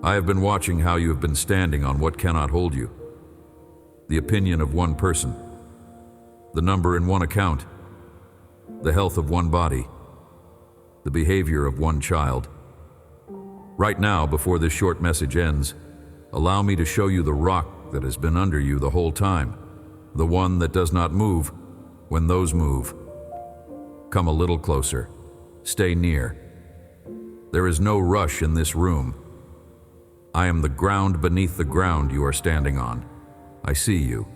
I have been watching how you have been standing on what cannot hold you. The opinion of one person, the number in one account, the health of one body, the behavior of one child. Right now, before this short message ends, allow me to show you the rock that has been under you the whole time, the one that does not move when those move. Come a little closer. Stay near. There is no rush in this room. I am the ground beneath the ground you are standing on. I see you,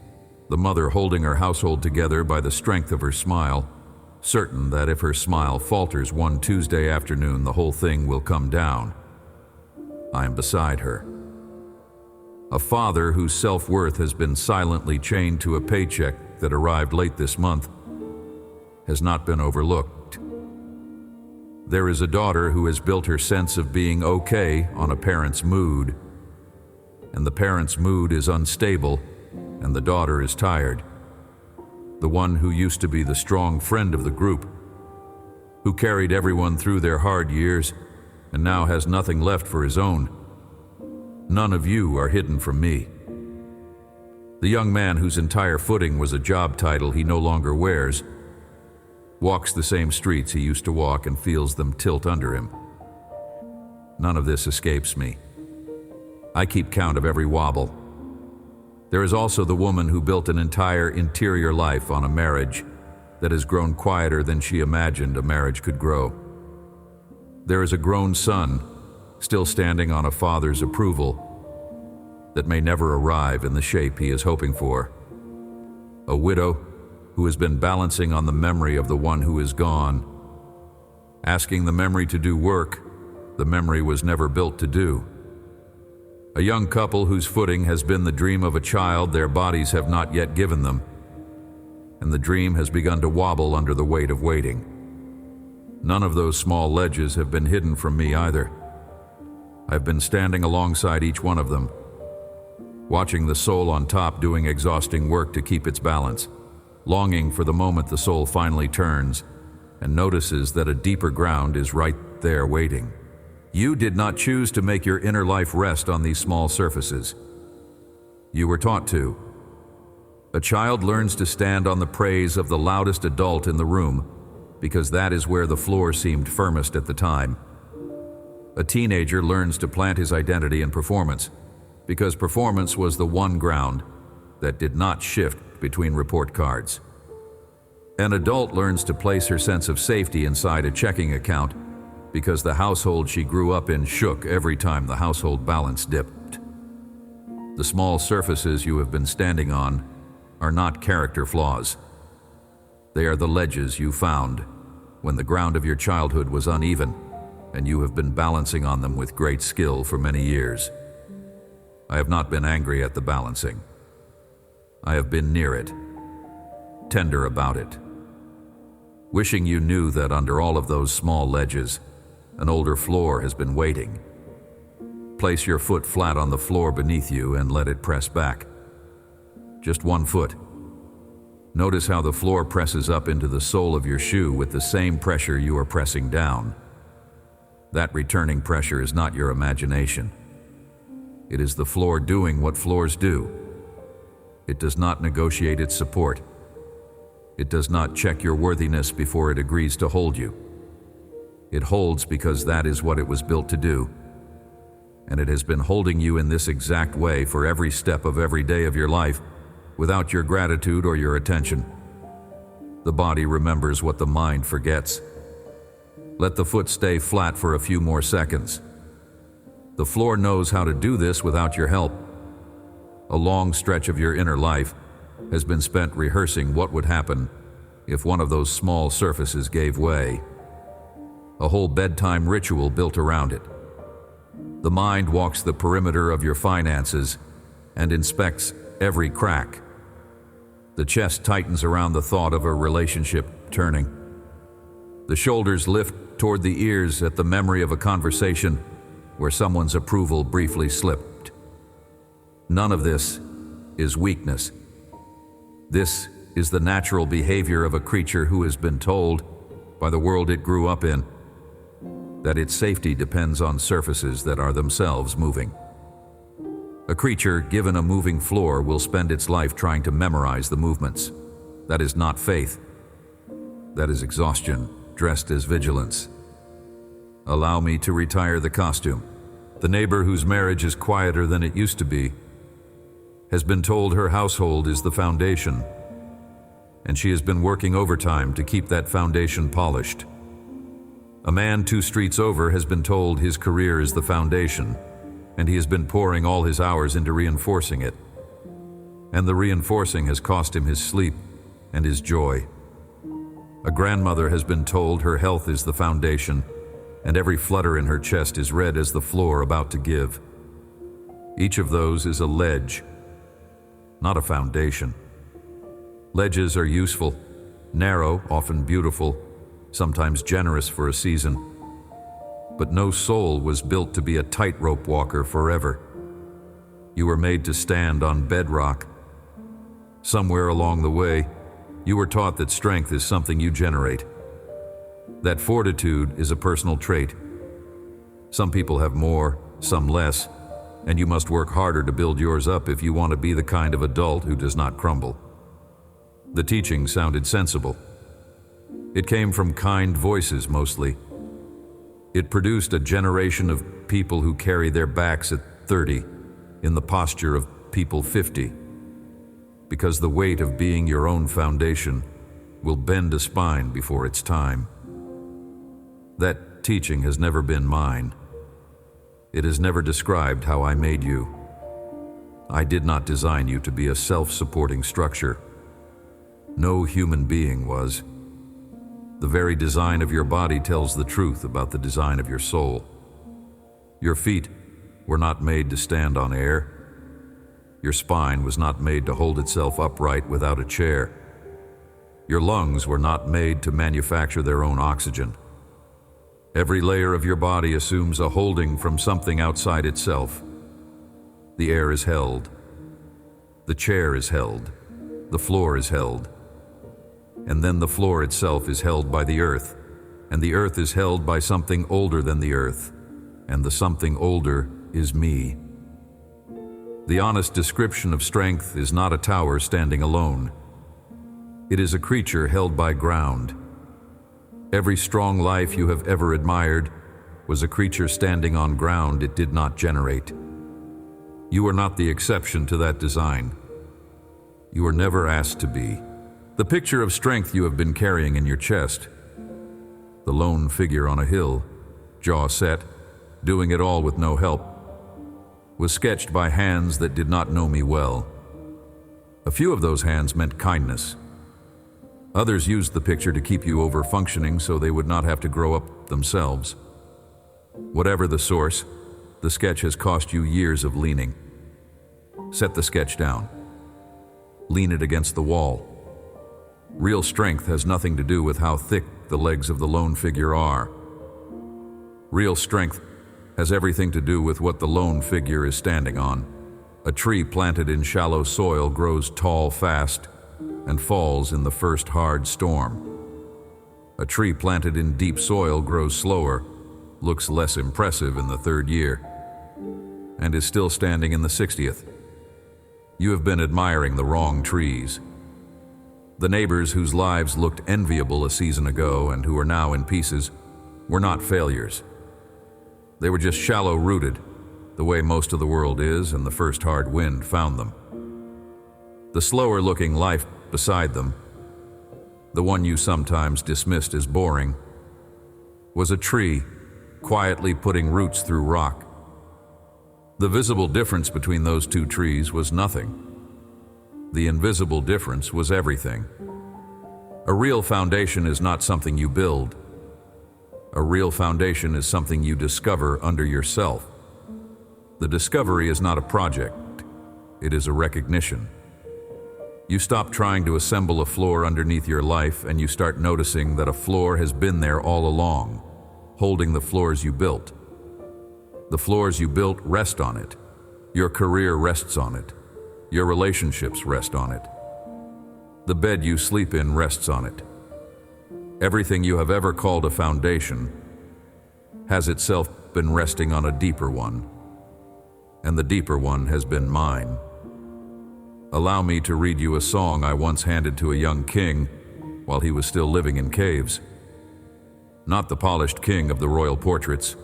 the mother holding her household together by the strength of her smile, certain that if her smile falters one Tuesday afternoon, the whole thing will come down. I am beside her. A father whose self-worth has been silently chained to a paycheck that arrived late this month has not been overlooked. There is a daughter who has built her sense of being okay on a parent's mood, and the parent's mood is unstable, and the daughter is tired. The one who used to be the strong friend of the group, who carried everyone through their hard years, and now has nothing left for his own. None of you are hidden from me. The young man whose entire footing was a job title he no longer wears, walks the same streets he used to walk and feels them tilt under him. None of this escapes me. I keep count of every wobble. There is also the woman who built an entire interior life on a marriage that has grown quieter than she imagined a marriage could grow. There is a grown son still standing on a father's approval that may never arrive in the shape he is hoping for. A widow who has been balancing on the memory of the one who is gone, asking the memory to do work the memory was never built to do. A young couple whose footing has been the dream of a child their bodies have not yet given them, and the dream has begun to wobble under the weight of waiting. None of those small ledges have been hidden from me either. I've been standing alongside each one of them, watching the soul on top doing exhausting work to keep its balance, longing for the moment the soul finally turns and notices that a deeper ground is right there waiting. You did not choose to make your inner life rest on these small surfaces. You were taught to. A child learns to stand on the praise of the loudest adult in the room because that is where the floor seemed firmest at the time. A teenager learns to plant his identity in performance because performance was the one ground that did not shift between report cards. An adult learns to place her sense of safety inside a checking account because the household she grew up in shook every time the household balance dipped. The small surfaces you have been standing on are not character flaws. They are the ledges you found when the ground of your childhood was uneven, and you have been balancing on them with great skill for many years. I have not been angry at the balancing. I have been near it, tender about it, wishing you knew that under all of those small ledges, an older floor has been waiting. Place your foot flat on the floor beneath you and let it press back. Just one foot. Notice how the floor presses up into the sole of your shoe with the same pressure you are pressing down. That returning pressure is not your imagination. It is the floor doing what floors do. It does not negotiate its support. It does not check your worthiness before it agrees to hold you. It holds because that is what it was built to do. And it has been holding you in this exact way for every step of every day of your life, without your gratitude or your attention. The body remembers what the mind forgets. Let the foot stay flat for a few more seconds. The floor knows how to do this without your help. A long stretch of your inner life has been spent rehearsing what would happen if one of those small surfaces gave way. A whole bedtime ritual built around it. The mind walks the perimeter of your finances and inspects every crack. The chest tightens around the thought of a relationship turning. The shoulders lift toward the ears at the memory of a conversation where someone's approval briefly slipped. None of this is weakness. This is the natural behavior of a creature who has been told, by the world it grew up in, that its safety depends on surfaces that are themselves moving. A creature given a moving floor will spend its life trying to memorize the movements. That is not faith. That is exhaustion, dressed as vigilance. Allow me to retire the costume. The neighbor whose marriage is quieter than it used to be has been told her household is the foundation, and she has been working overtime to keep that foundation polished. A man 2 streets over has been told his career is the foundation, and he has been pouring all his hours into reinforcing it. And the reinforcing has cost him his sleep and his joy. A grandmother has been told her health is the foundation, and every flutter in her chest is red as the floor about to give. Each of those is a ledge, not a foundation. Ledges are useful, narrow, often beautiful, sometimes generous for a season. But no soul was built to be a tightrope walker forever. You were made to stand on bedrock. Somewhere along the way, you were taught that strength is something you generate, that fortitude is a personal trait. Some people have more, some less, and you must work harder to build yours up if you want to be the kind of adult who does not crumble. The teaching sounded sensible. It came from kind voices mostly. It produced a generation of people who carry their backs at 30 in the posture of people 50, because the weight of being your own foundation will bend a spine before its time. That teaching has never been mine. It has never described how I made you. I did not design you to be a self-supporting structure. No human being was. The very design of your body tells the truth about the design of your soul. Your feet were not made to stand on air. Your spine was not made to hold itself upright without a chair. Your lungs were not made to manufacture their own oxygen. Every layer of your body assumes a holding from something outside itself. The air is held. The chair is held. The floor is held. And then the floor itself is held by the earth, and the earth is held by something older than the earth, and the something older is me. The honest description of strength is not a tower standing alone. It is a creature held by ground. Every strong life you have ever admired was a creature standing on ground it did not generate. You are not the exception to that design. You were never asked to be. The picture of strength you have been carrying in your chest, the lone figure on a hill, jaw set, doing it all with no help, was sketched by hands that did not know me well. A few of those hands meant kindness. Others used the picture to keep you over-functioning so they would not have to grow up themselves. Whatever the source, the sketch has cost you years of leaning. Set the sketch down. Lean it against the wall. Real strength has nothing to do with how thick the legs of the lone figure are. Real strength has everything to do with what the lone figure is standing on. A tree planted in shallow soil grows tall fast and falls in the first hard storm. A tree planted in deep soil grows slower, looks less impressive in the 3rd year, and is still standing in the 60th. You have been admiring the wrong trees. The neighbors whose lives looked enviable a season ago and who are now in pieces were not failures. They were just shallow-rooted, the way most of the world is, and the first hard wind found them. The slower-looking life beside them, the one you sometimes dismissed as boring, was a tree quietly putting roots through rock. The visible difference between those two trees was nothing. The invisible difference was everything. A real foundation is not something you build. A real foundation is something you discover under yourself. The discovery is not a project. It is a recognition. You stop trying to assemble a floor underneath your life and you start noticing that a floor has been there all along, holding the floors you built. The floors you built rest on it. Your career rests on it. Your relationships rest on it. The bed you sleep in rests on it. Everything you have ever called a foundation has itself been resting on a deeper one, and the deeper one has been mine. Allow me to read you a song I once handed to a young king while he was still living in caves. Not the polished king of the royal portraits,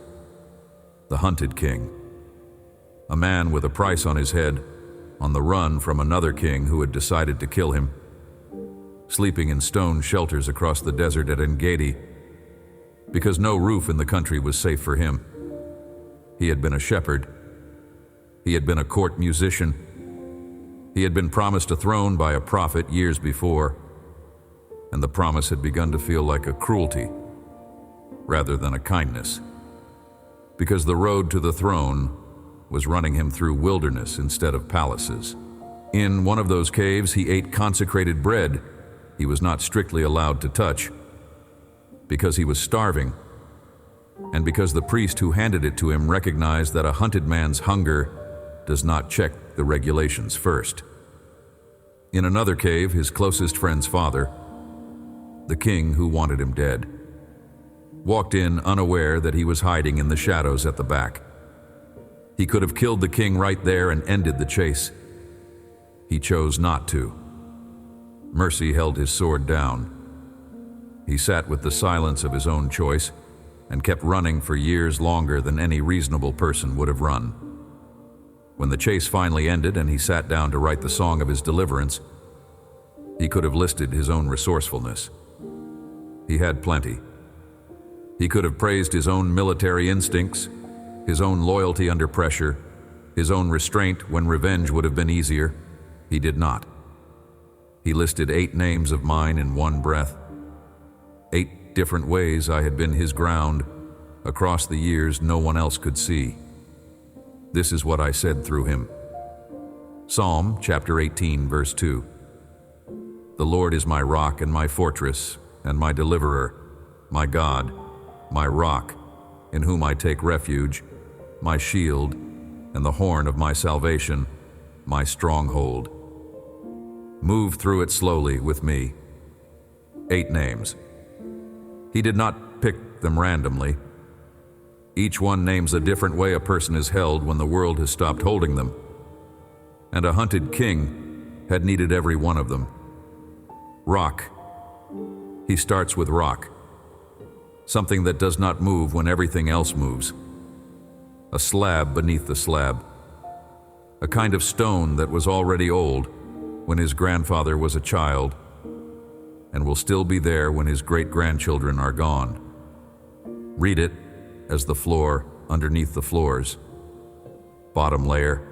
the hunted king. A man with a price on his head, on the run from another king who had decided to kill him, sleeping in stone shelters across the desert at En-Gedi, because no roof in the country was safe for him. He had been a shepherd. He had been a court musician. He had been promised a throne by a prophet years before, and the promise had begun to feel like a cruelty rather than a kindness, because the road to the throne was running him through wilderness instead of palaces. In one of those caves, he ate consecrated bread he was not strictly allowed to touch, because he was starving, and because the priest who handed it to him recognized that a hunted man's hunger does not check the regulations first. In another cave, his closest friend's father, the king who wanted him dead, walked in unaware that he was hiding in the shadows at the back. He could have killed the king right there and ended the chase. He chose not to. Mercy held his sword down. He sat with the silence of his own choice and kept running for years longer than any reasonable person would have run. When the chase finally ended and he sat down to write the song of his deliverance, he could have listed his own resourcefulness. He had plenty. He could have praised his own military instincts, his own loyalty under pressure, his own restraint when revenge would have been easier. He did not. He listed 8 names of mine in one breath. 8 different ways I had been his ground across the years no one else could see. This is what I said through him. Psalm chapter 18, verse 2. The Lord is my rock and my fortress and my deliverer, my God, my rock, in whom I take refuge, my shield, and the horn of my salvation, my stronghold. Move through it slowly with me. 8 names. He did not pick them randomly. Each one names a different way a person is held when the world has stopped holding them. And a hunted king had needed every one of them. Rock. He starts with rock. Something that does not move when everything else moves. A slab beneath the slab. A kind of stone that was already old when his grandfather was a child, and will still be there when his great-grandchildren are gone. Read it as the floor underneath the floors. Bottom layer.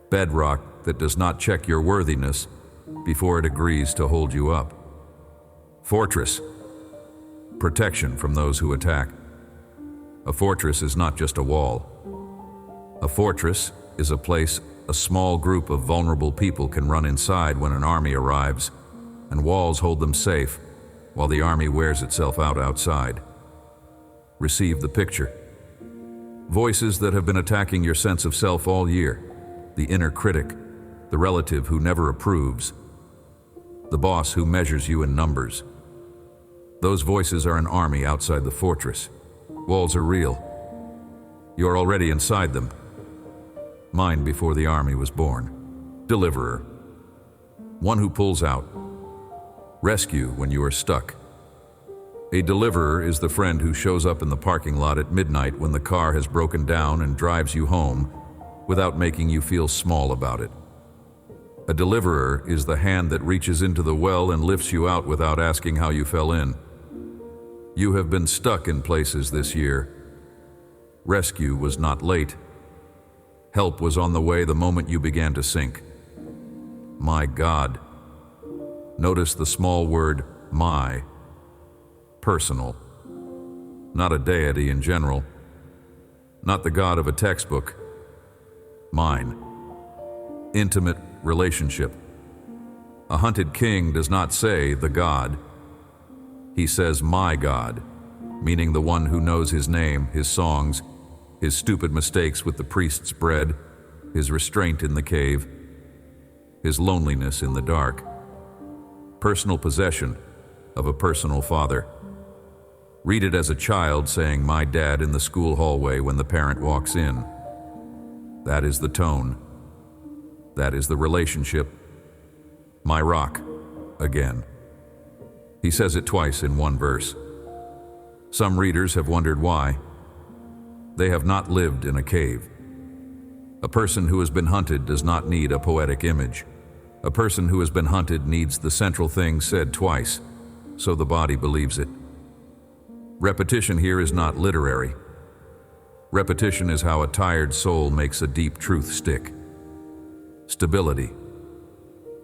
Bedrock that does not check your worthiness before it agrees to hold you up. Fortress. Protection from those who attack. A fortress is not just a wall. A fortress is a place a small group of vulnerable people can run inside when an army arrives, and walls hold them safe while the army wears itself out outside. Receive the picture. Voices that have been attacking your sense of self all year, the inner critic, the relative who never approves, the boss who measures you in numbers. Those voices are an army outside the fortress. Walls are real. You're already inside them. Mine before the army was born. Deliverer. One who pulls out. Rescue when you are stuck. A deliverer is the friend who shows up in the parking lot at midnight when the car has broken down and drives you home without making you feel small about it. A deliverer is the hand that reaches into the well and lifts you out without asking how you fell in. You have been stuck in places this year. Rescue was not late. Help was on the way the moment you began to sink. My God. Notice the small word, my. Personal. Not a deity in general. Not the God of a textbook. Mine. Intimate relationship. A hunted king does not say the God. He says my God, meaning the one who knows his name, his songs, his stupid mistakes with the priest's bread, his restraint in the cave, his loneliness in the dark. Personal possession of a personal father. Read it as a child saying, "My dad," in the school hallway when the parent walks in. That is the tone. That is the relationship. My rock, again. He says it twice in one verse. Some readers have wondered why. They have not lived in a cave. A person who has been hunted does not need a poetic image. A person who has been hunted needs the central thing said twice, so the body believes it. Repetition here is not literary. Repetition is how a tired soul makes a deep truth stick. Stability.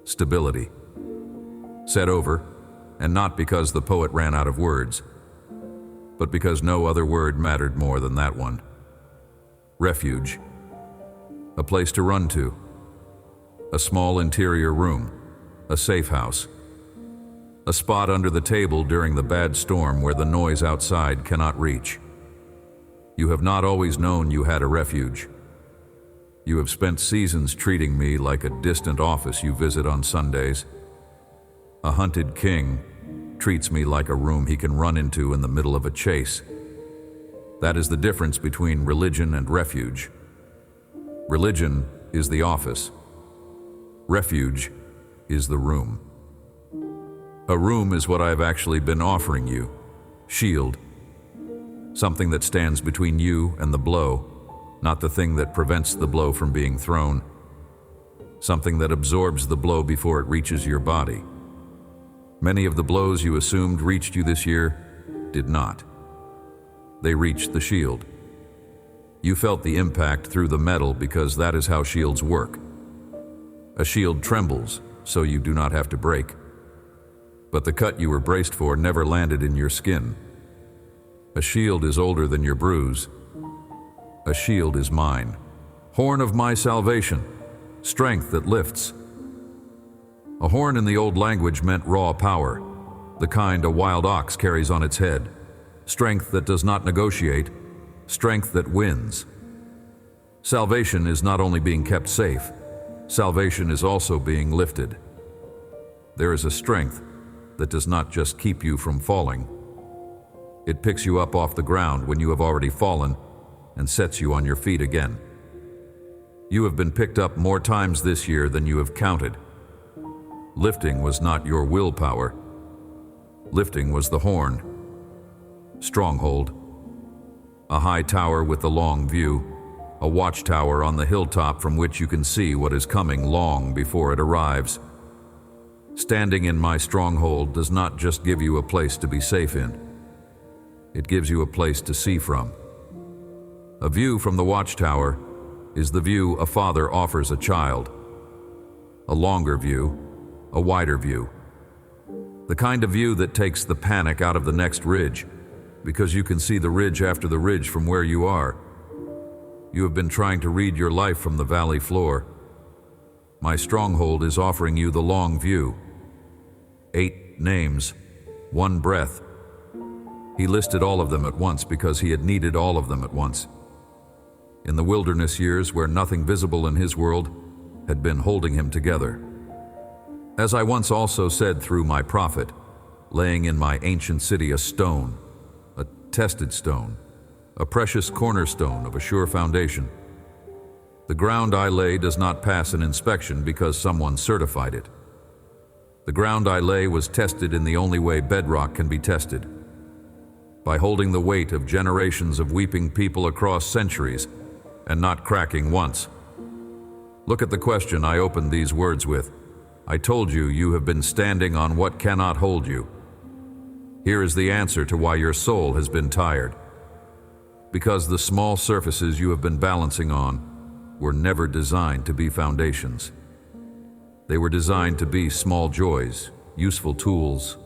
Stability. Said over, and not because the poet ran out of words, but because no other word mattered more than that one. Refuge. A place to run to. A small interior room. A safe house. A spot under the table during the bad storm where the noise outside cannot reach. You have not always known you had a refuge. You have spent seasons treating me like a distant office you visit on Sundays. A hunted king treats me like a room he can run into in the middle of a chase. That is the difference between religion and refuge. Religion is the office. Refuge is the room. A room is what I have actually been offering you. Shield. Something that stands between you and the blow, not the thing that prevents the blow from being thrown. Something that absorbs the blow before it reaches your body. Many of the blows you assumed reached you this year did not. They reached the shield. You felt the impact through the metal because that is how shields work. A shield trembles, so you do not have to break. But the cut you were braced for never landed in your skin. A shield is older than your bruise. A shield is mine. Horn of my salvation, strength that lifts. A horn in the old language meant raw power, the kind a wild ox carries on its head. Strength that does not negotiate, strength that wins. Salvation is not only being kept safe, salvation is also being lifted. There is a strength that does not just keep you from falling. It picks you up off the ground when you have already fallen and sets you on your feet again. You have been picked up more times this year than you have counted. Lifting was not your willpower. Lifting was the horn. Stronghold. A high tower with a long view. A watchtower on the hilltop from which you can see what is coming long before it arrives. Standing in my stronghold does not just give you a place to be safe in. It gives you a place to see from. A view from the watchtower is the view a father offers a child. A longer view, a wider view. The kind of view that takes the panic out of the next ridge, because you can see the ridge after the ridge from where you are. You have been trying to read your life from the valley floor. My stronghold is offering you the long view. 8 names, 1 breath. He listed all of them at once because he had needed all of them at once. In the wilderness years where nothing visible in his world had been holding him together. As I once also said through my prophet, laying in my ancient city a stone, a tested stone, a precious cornerstone of a sure foundation. The ground I lay does not pass an inspection because someone certified it. The ground I lay was tested in the only way bedrock can be tested, by holding the weight of generations of weeping people across centuries and not cracking once. Look at the question I opened these words with. I told you you have been standing on what cannot hold you. Here is the answer to why your soul has been tired. Because the small surfaces you have been balancing on were never designed to be foundations. They were designed to be small joys, useful tools,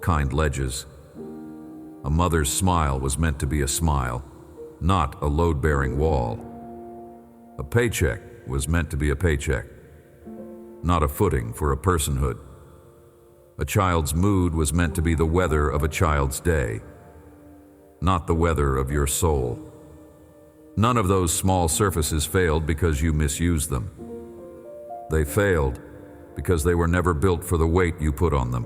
kind ledges. A mother's smile was meant to be a smile, not a load-bearing wall. A paycheck was meant to be a paycheck, not a footing for a personhood. A child's mood was meant to be the weather of a child's day, not the weather of your soul. None of those small surfaces failed because you misused them. They failed because they were never built for the weight you put on them.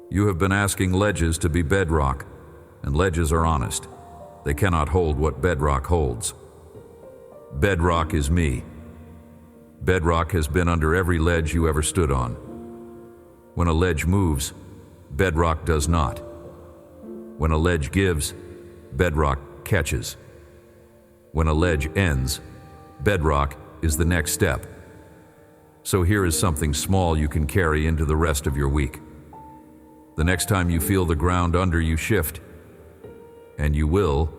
You have been asking ledges to be bedrock, and ledges are honest. They cannot hold what bedrock holds. Bedrock is me. Bedrock has been under every ledge you ever stood on. When a ledge moves, bedrock does not. When a ledge gives, bedrock catches. When a ledge ends, bedrock is the next step. So here is something small you can carry into the rest of your week. The next time you feel the ground under you shift, and you will,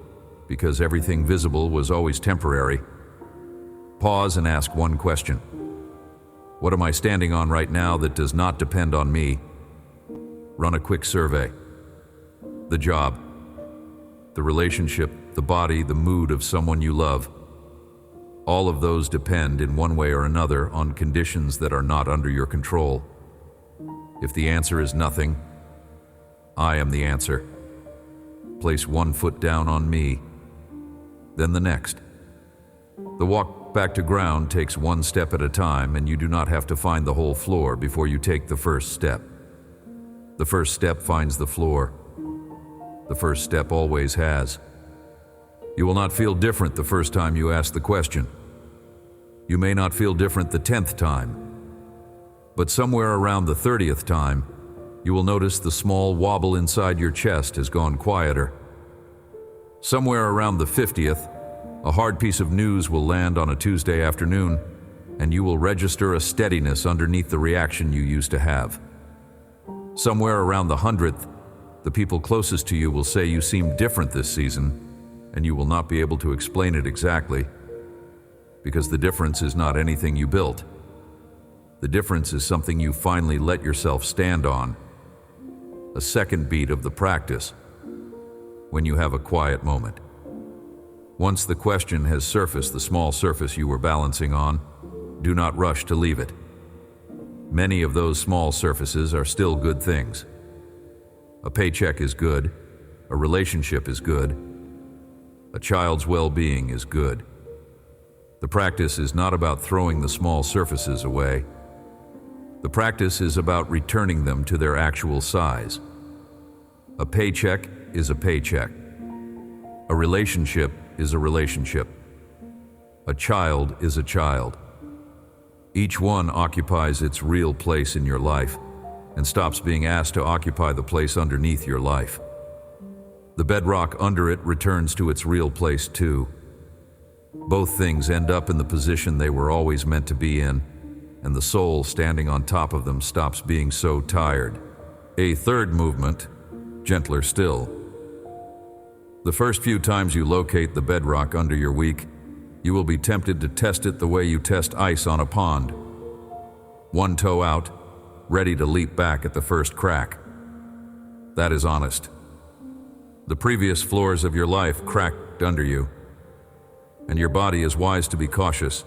because everything visible was always temporary, pause and ask one question. What am I standing on right now that does not depend on me? Run a quick survey. The job, the relationship, the body, the mood of someone you love. All of those depend in one way or another on conditions that are not under your control. If the answer is nothing, I am the answer. Place one foot down on me, then the next. The walk back to ground takes one step at a time, and you do not have to find the whole floor before you take the first step. The first step finds the floor. The first step always has. You will not feel different the first time you ask the question. You may not feel different the 10th time, but somewhere around the 30th time, you will notice the small wobble inside your chest has gone quieter. Somewhere around the 50th, a hard piece of news will land on a Tuesday afternoon, and you will register a steadiness underneath the reaction you used to have. Somewhere around the 100th, the people closest to you will say you seem different this season, and you will not be able to explain it exactly, because the difference is not anything you built. The difference is something you finally let yourself stand on. A second beat of the practice, when you have a quiet moment. Once the question has surfaced the small surface you were balancing on, do not rush to leave it. Many of those small surfaces are still good things. A paycheck is good, a relationship is good, a child's well-being is good. The practice is not about throwing the small surfaces away. The practice is about returning them to their actual size. A paycheck is a paycheck. A relationship is a relationship. A child is a child. Each one occupies its real place in your life and stops being asked to occupy the place underneath your life. The bedrock under it returns to its real place too. Both things end up in the position they were always meant to be in, and the soul standing on top of them stops being so tired. A third movement, gentler still. The first few times you locate the bedrock under your week, you will be tempted to test it the way you test ice on a pond. One toe out, ready to leap back at the first crack. That is honest. The previous floors of your life cracked under you, and your body is wise to be cautious.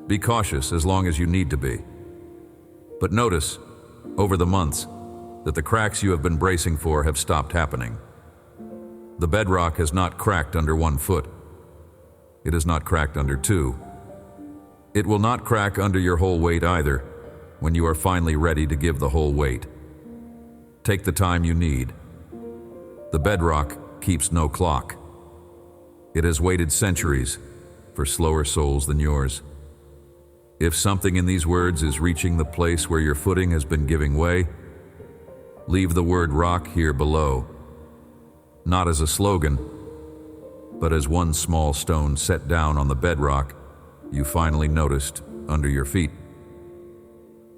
Be cautious as long as you need to be. But notice, over the months, that the cracks you have been bracing for have stopped happening. The bedrock has not cracked under 1 foot. It has not cracked under 2. It will not crack under your whole weight either, when you are finally ready to give the whole weight. Take the time you need. The bedrock keeps no clock. It has waited centuries for slower souls than yours. If something in these words is reaching the place where your footing has been giving way, leave the word rock here below. Not as a slogan, but as one small stone set down on the bedrock you finally noticed under your feet.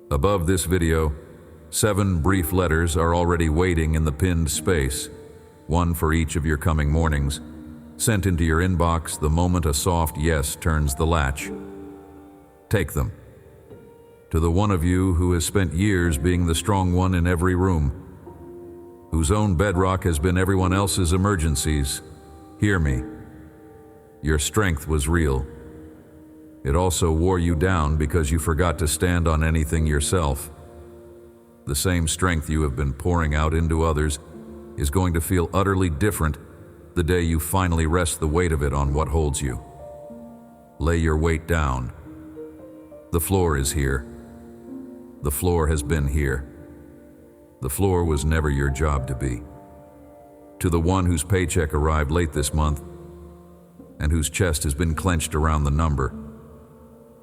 Above this video, 7 brief letters are already waiting in the pinned space, one for each of your coming mornings, sent into your inbox the moment a soft yes turns the latch. Take them. To the one of you who has spent years being the strong one in every room, whose own bedrock has been everyone else's emergencies, hear me. Your strength was real. It also wore you down because you forgot to stand on anything yourself. The same strength you have been pouring out into others is going to feel utterly different the day you finally rest the weight of it on what holds you. Lay your weight down. The floor is here. The floor has been here. The floor was never your job to be. To the one whose paycheck arrived late this month and whose chest has been clenched around the number,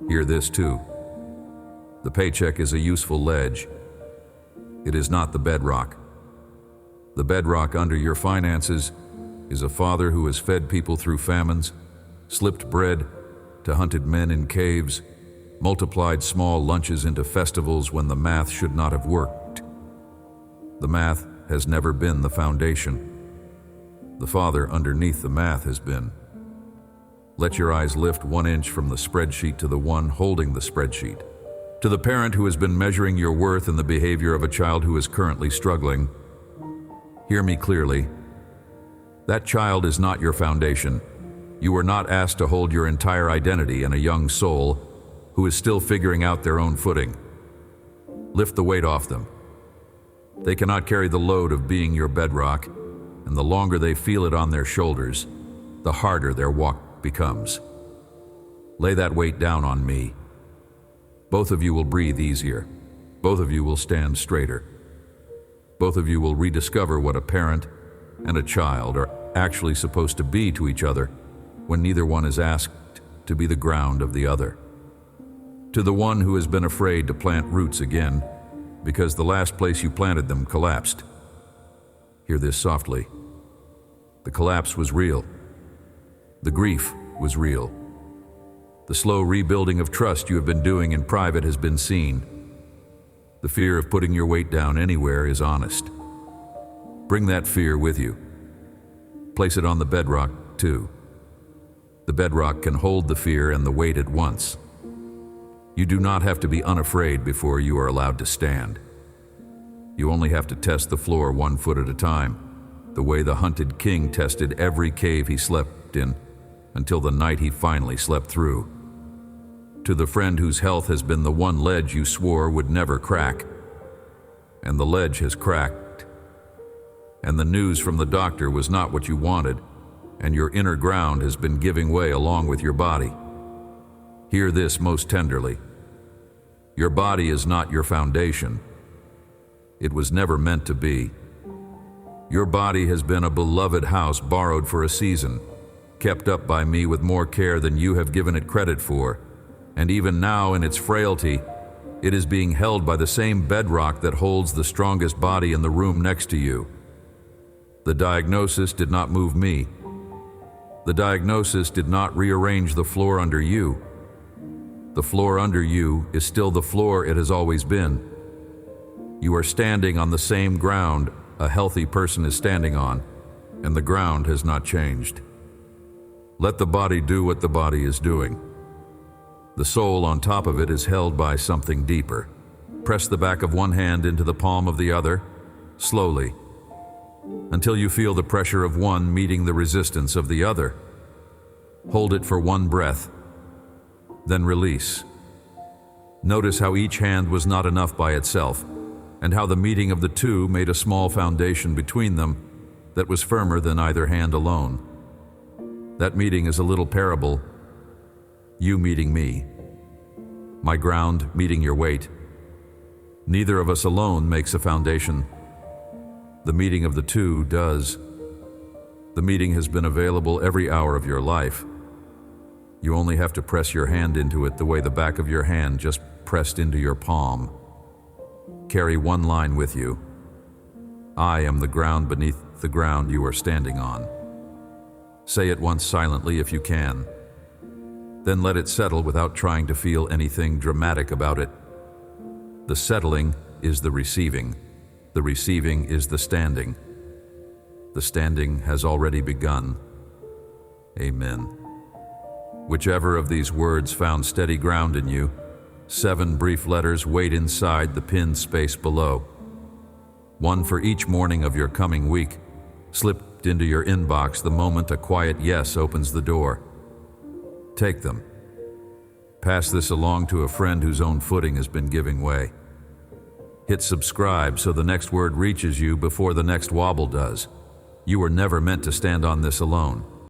hear this too. The paycheck is a useful ledge. It is not the bedrock. The bedrock under your finances is a father who has fed people through famines, slipped bread to hunted men in caves, multiplied small lunches into festivals when the math should not have worked. The math has never been the foundation. The father underneath the math has been. Let your eyes lift 1 inch from the spreadsheet to the one holding the spreadsheet. To the parent who has been measuring your worth in the behavior of a child who is currently struggling, hear me clearly. That child is not your foundation. You were not asked to hold your entire identity in a young soul who is still figuring out their own footing. Lift the weight off them. They cannot carry the load of being your bedrock, and the longer they feel it on their shoulders, the harder their walk becomes. Lay that weight down on me. Both of you will breathe easier. Both of you will stand straighter. Both of you will rediscover what a parent and a child are actually supposed to be to each other when neither one is asked to be the ground of the other. To the one who has been afraid to plant roots again because the last place you planted them collapsed, hear this softly. The collapse was real. The grief was real. The slow rebuilding of trust you have been doing in private has been seen. The fear of putting your weight down anywhere is honest. Bring that fear with you. Place it on the bedrock, too. The bedrock can hold the fear and the weight at once. You do not have to be unafraid before you are allowed to stand. You only have to test the floor 1 foot at a time, the way the hunted king tested every cave he slept in until the night he finally slept through. To the friend whose health has been the one ledge you swore would never crack, and the ledge has cracked, and the news from the doctor was not what you wanted, and your inner ground has been giving way along with your body. Hear this most tenderly. Your body is not your foundation. It was never meant to be. Your body has been a beloved house borrowed for a season, kept up by me with more care than you have given it credit for, and even now in its frailty, it is being held by the same bedrock that holds the strongest body in the room next to you. The diagnosis did not move me. The diagnosis did not rearrange the floor under you. The floor under you is still the floor it has always been. You are standing on the same ground a healthy person is standing on, and the ground has not changed. Let the body do what the body is doing. The soul on top of it is held by something deeper. Press the back of one hand into the palm of the other, slowly, until you feel the pressure of one meeting the resistance of the other. Hold it for 1 breath, then release. Notice how each hand was not enough by itself, and how the meeting of the two made a small foundation between them that was firmer than either hand alone. That meeting is a little parable. You meeting me. My ground meeting your weight. Neither of us alone makes a foundation. The meeting of the two does. The meeting has been available every hour of your life. You only have to press your hand into it the way the back of your hand just pressed into your palm. Carry one line with you. I am the ground beneath the ground you are standing on. Say it once silently if you can. Then let it settle without trying to feel anything dramatic about it. The settling is the receiving. The receiving is the standing. The standing has already begun. Amen. Whichever of these words found steady ground in you, 7 brief letters wait inside the pinned space below. 1 for each morning of your coming week, slipped into your inbox the moment a quiet yes opens the door. Take them. Pass this along to a friend whose own footing has been giving way. Hit subscribe so the next word reaches you before the next wobble does. You were never meant to stand on this alone.